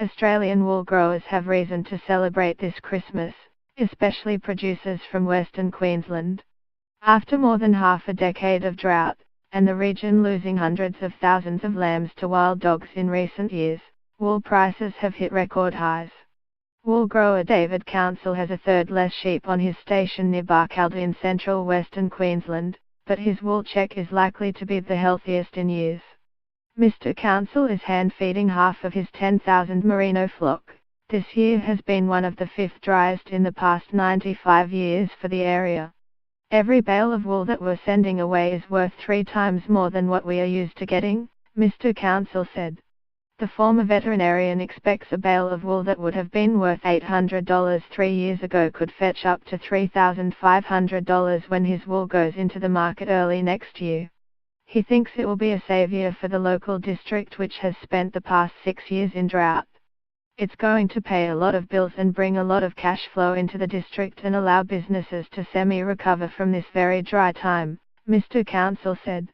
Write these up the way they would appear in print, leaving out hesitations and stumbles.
Australian wool growers have reason to celebrate this Christmas, especially producers from Western Queensland. After more than half a decade of drought, and the region losing hundreds of thousands of lambs to wild dogs in recent years, wool prices have hit record highs. Wool grower David Council has a third less sheep on his station near Barcaldine in central Western Queensland, but his wool check is likely to be the healthiest in years. Mr. Council is hand-feeding half of his 10,000 merino flock. This year has been one of the fifth driest in the past 95 years for the area. Every bale of wool that we're sending away is worth 3 times more than what we are used to getting, Mr. Council said. The former veterinarian expects a bale of wool that would have been worth $800 3 years ago could fetch up to $3,500 when his wool goes into the market early next year. He thinks it will be a savior for the local district, which has spent the past 6 years in drought. It's going to pay a lot of bills and bring a lot of cash flow into the district and allow businesses to semi-recover from this very dry time, Mr. Council said.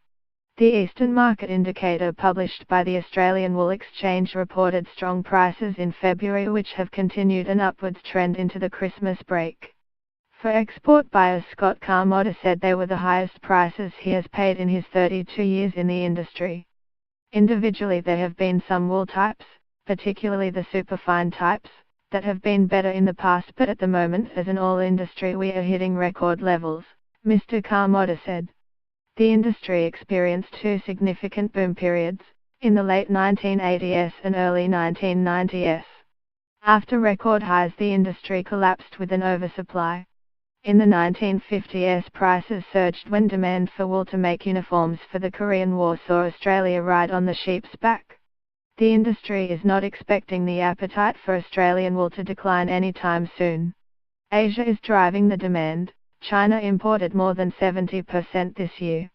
The Eastern Market Indicator published by the Australian Wool Exchange reported strong prices in February, which have continued an upwards trend into the Christmas break. For export buyer Scott Carmotta said they were the highest prices he has paid in his 32 years in the industry. Individually there have been some wool types, particularly the superfine types, that have been better in the past, but at the moment as an all-industry we are hitting record levels, Mr. Carmotta said. The industry experienced 2 significant boom periods, in the late 1980s and early 1990s. After record highs, the industry collapsed with an oversupply. In the 1950s, prices surged when demand for wool to make uniforms for the Korean War saw Australia ride on the sheep's back. The industry is not expecting the appetite for Australian wool to decline anytime soon. Asia is driving the demand. China imported more than 70% this year.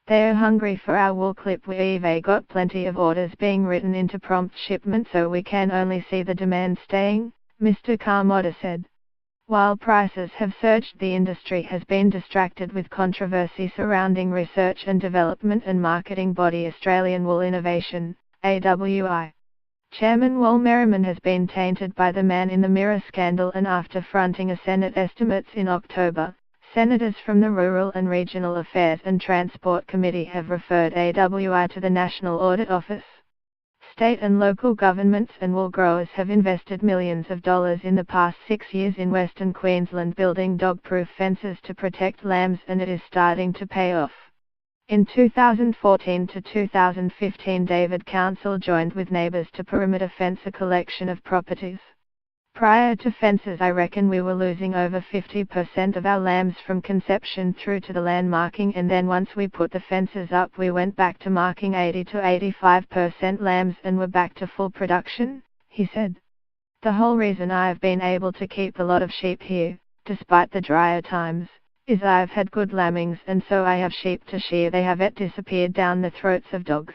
They are hungry for our wool clip. We've got plenty of orders being written into prompt shipment, so we can only see the demand staying, Mr. Carmotta said. While prices have surged, the industry has been distracted with controversy surrounding research and development and marketing body Australian Wool Innovation, AWI. Chairman Wal Merriman has been tainted by the man in the mirror scandal, and after fronting a Senate estimates in October, senators from the Rural and Regional Affairs and Transport Committee have referred AWI to the National Audit Office. State and local governments and wool growers have invested millions of dollars in the past 6 years in Western Queensland building dog-proof fences to protect lambs, and it is starting to pay off. In 2014 to 2015, David Council joined with neighbours to perimeter fence a collection of properties. Prior to fences, I reckon we were losing over 50% of our lambs from conception through to the land marking, and then once we put the fences up we went back to marking 80 to 85% lambs and were back to full production, he said. The whole reason I've been able to keep a lot of sheep here, despite the drier times, is I've had good lambings, and so I have sheep to shear. They haven't disappeared down the throats of dogs.